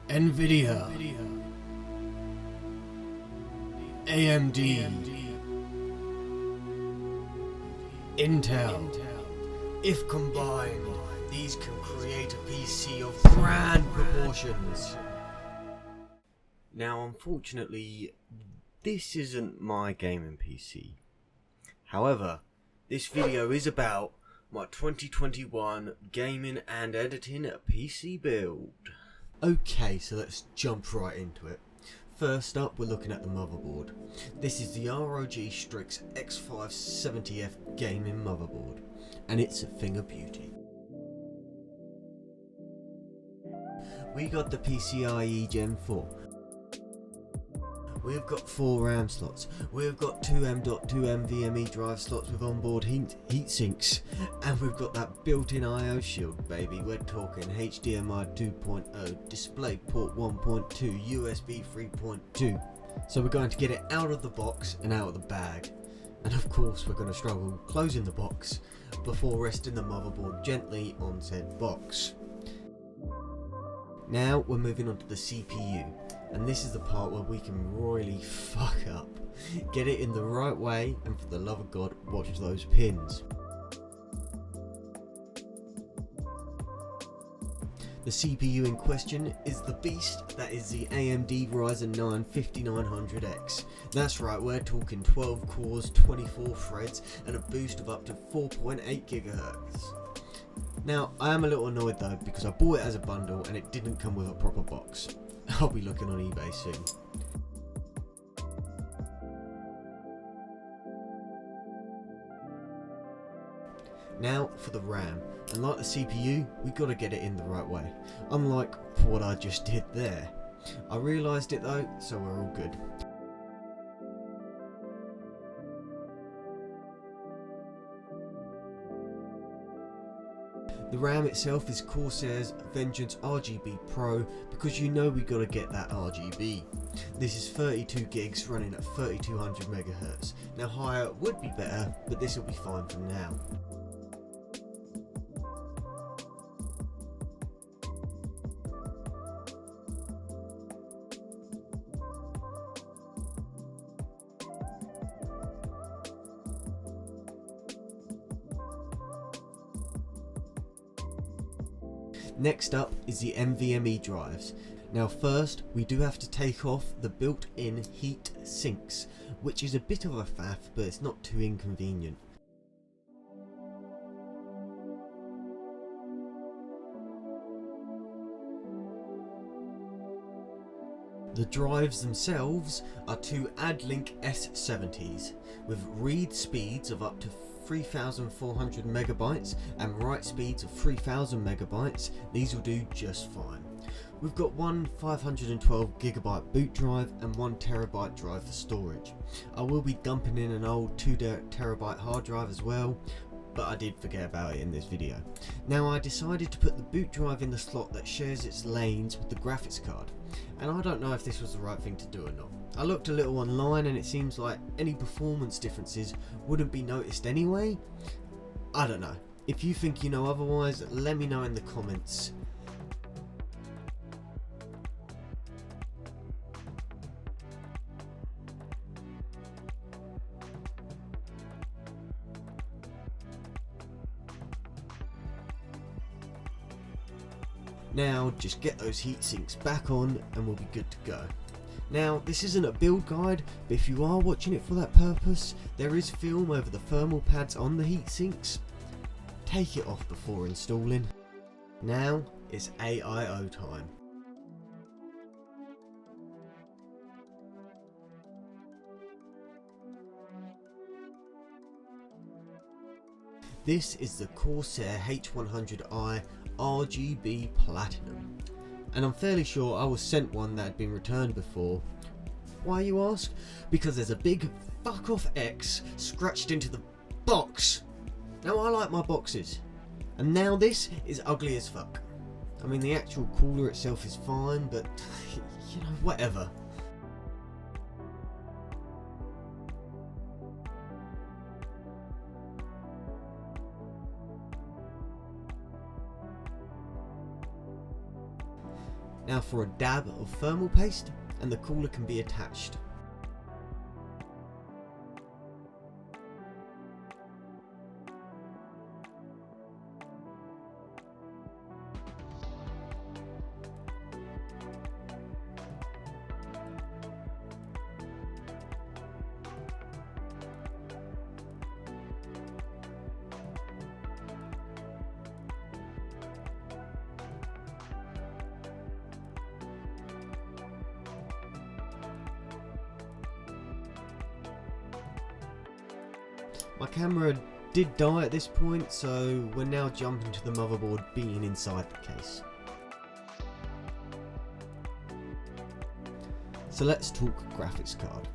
NVIDIA, AMD, Intel. If combined, these can create a PC of grand proportions. Now, unfortunately, this isn't my gaming PC. However, this video is about my 2021 gaming and editing PC build. Okay, so let's jump right into it. First up, we're looking at the motherboard. This is the ROG STRIX X570F gaming motherboard, and it's a thing of beauty. We got the PCIe Gen 4. We've got 4 RAM slots, we've got 2 M.2 NVMe drive slots with onboard heat sinks, and we've got that built-in I/O shield, baby. We're talking HDMI 2.0, DisplayPort 1.2, USB 3.2. So we're going to get it out of the box and out of the bag. And of course we're going to struggle closing the box before resting the motherboard gently on said box. Now we're moving on to the CPU. And this is the part where we can royally fuck up. Get it in the right way, and for the love of God, watch those pins. The CPU in question is the beast that is the AMD Ryzen 9 5900X. That's right, we're talking 12 cores, 24 threads, and a boost of up to 4.8 GHz. Now, I am a little annoyed though, because I bought it as a bundle and it didn't come with a proper box. I'll be looking on eBay soon. Now for the RAM, and like the CPU, we gotta get it in the right way, unlike what I just did there. I realised it though, so we're all good. The RAM itself is Corsair's VENGENCE RGB PRO, because you know we gotta get that RGB. This is 32 gigs running at 3200 MHz. Now higher would be better, but this will be fine for now. Next up is the NVMe drives. Now first, we do have to take off the built-in heat sinks, which is a bit of a faff, but it's not too inconvenient. The drives themselves are two AdLink S70s with read speeds of up to 3,400 megabytes and write speeds of 3,000 megabytes. These will do just fine. We've got one 512 gigabyte boot drive and 1 terabyte drive for storage. I will be dumping in an old 2 terabyte hard drive as well, but I did forget about it in this video. Now I decided to put the boot drive in the slot that shares its lanes with the graphics card, and I don't know if this was the right thing to do or not. I looked a little online and it seems like any performance differences wouldn't be noticed anyway. I don't know. If you think you know otherwise, let me know in the comments. Now just get those heat sinks back on and we'll be good to go. Now this isn't a build guide, but if you are watching it for that purpose, there is film over the thermal pads on the heat sinks. Take it off before installing. Now it's AIO time. This is the Corsair H100i RGB Platinum, and I'm fairly sure I was sent one that had been returned before. Why, you ask? Because there's a big fuck off X scratched into the box. Now I like my boxes, and now this is ugly as fuck. I mean, the actual cooler itself is fine, but you know, whatever. Now for a dab of thermal paste, and the cooler can be attached. My camera did die at this point, so we're now jumping to the motherboard being inside the case. So let's talk graphics card.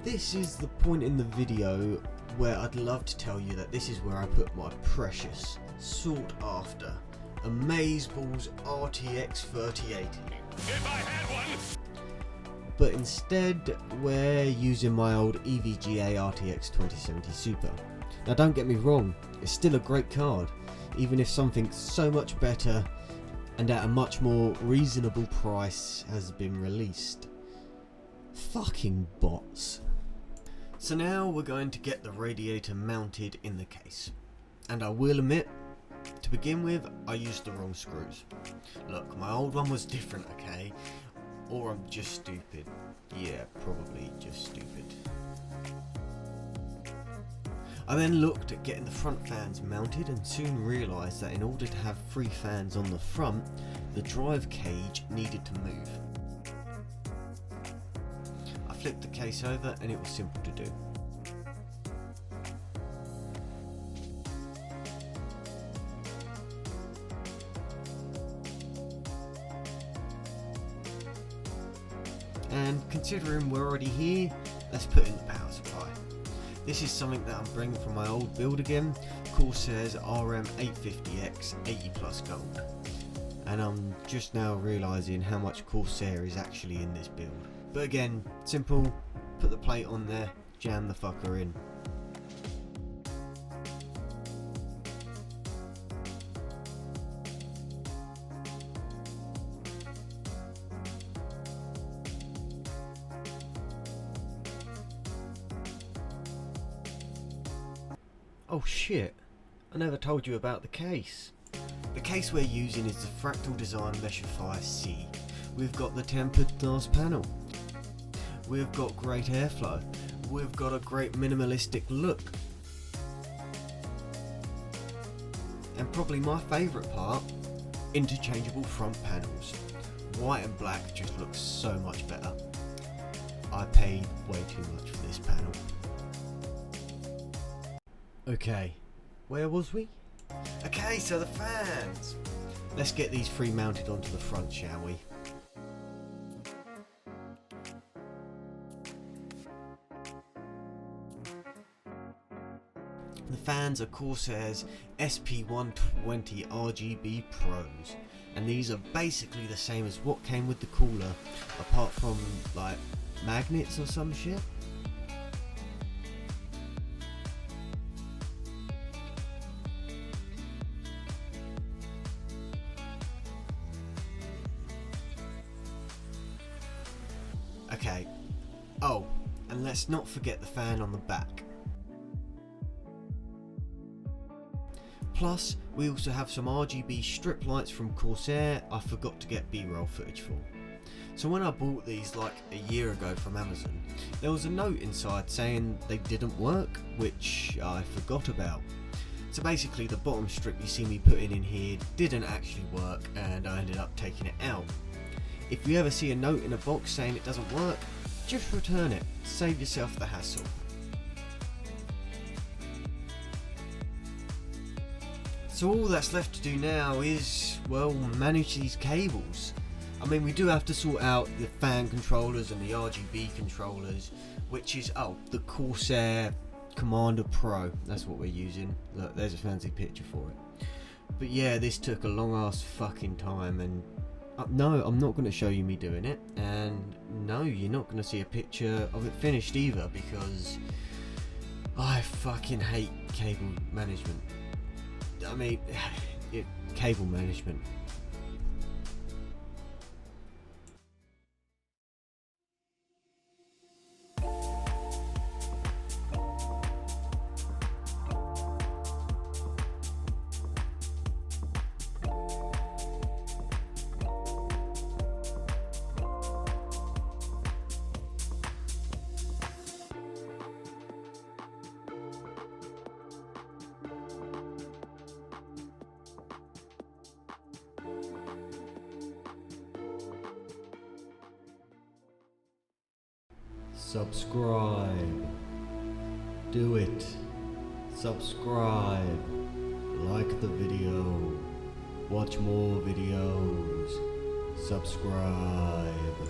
This is the point in the video where I'd love to tell you that this is where I put my precious, sought after, amazeballs RTX 3080. If I had one! But instead we're using my old EVGA RTX 2070 Super. Now don't get me wrong, it's still a great card, even if something so much better and at a much more reasonable price has been released. Fucking bots. So now we're going to get the radiator mounted in the case. And I will admit, to begin with, I used the wrong screws. Look, my old one was different, okay? Or I'm just stupid. Yeah, probably just stupid. I then looked at getting the front fans mounted and soon realised that in order to have 3 fans on the front, the drive cage needed to move. I flipped the case over and it was simple to do. And considering we're already here, let's put in the power supply. This is something that I'm bringing from my old build again, Corsair's RM850X 80 plus gold. And I'm just now realising how much Corsair is actually in this build. But again, simple, put the plate on there, jam the fucker in. Oh shit, I never told you about the case. The case we're using is the Fractal Design Meshify C. We've got the tempered glass panel. We've got great airflow. We've got a great minimalistic look. And probably my favourite part, interchangeable front panels. White and black just looks so much better. I paid way too much for this panel. Okay, where was we? Okay, so the fans. Let's get these 3 mounted onto the front, shall we? The fans are Corsair's SP120 RGB Pros, and these are basically the same as what came with the cooler, apart from like magnets or some shit. Okay, oh, and let's not forget the fan on the back. Plus, we also have some RGB strip lights from Corsair I forgot to get B-roll footage for. So when I bought these like a year ago from Amazon, there was a note inside saying they didn't work, which I forgot about. So basically the bottom strip you see me putting in here didn't actually work and I ended up taking it out. If you ever see a note in a box saying it doesn't work, just return it, save yourself the hassle. So all that's left to do now is, well, manage these cables. I mean, we do have to sort out the fan controllers and the RGB controllers, which is, oh, the Corsair Commander Pro, that's what we're using. Look, there's a fancy picture for it. But yeah, this took a long ass fucking time, and no, I'm not going to show you me doing it, and no, you're not going to see a picture of it finished either, because I fucking hate cable management. I mean, cable management. Subscribe. Do it. Subscribe. Like the video. Watch more videos. Subscribe.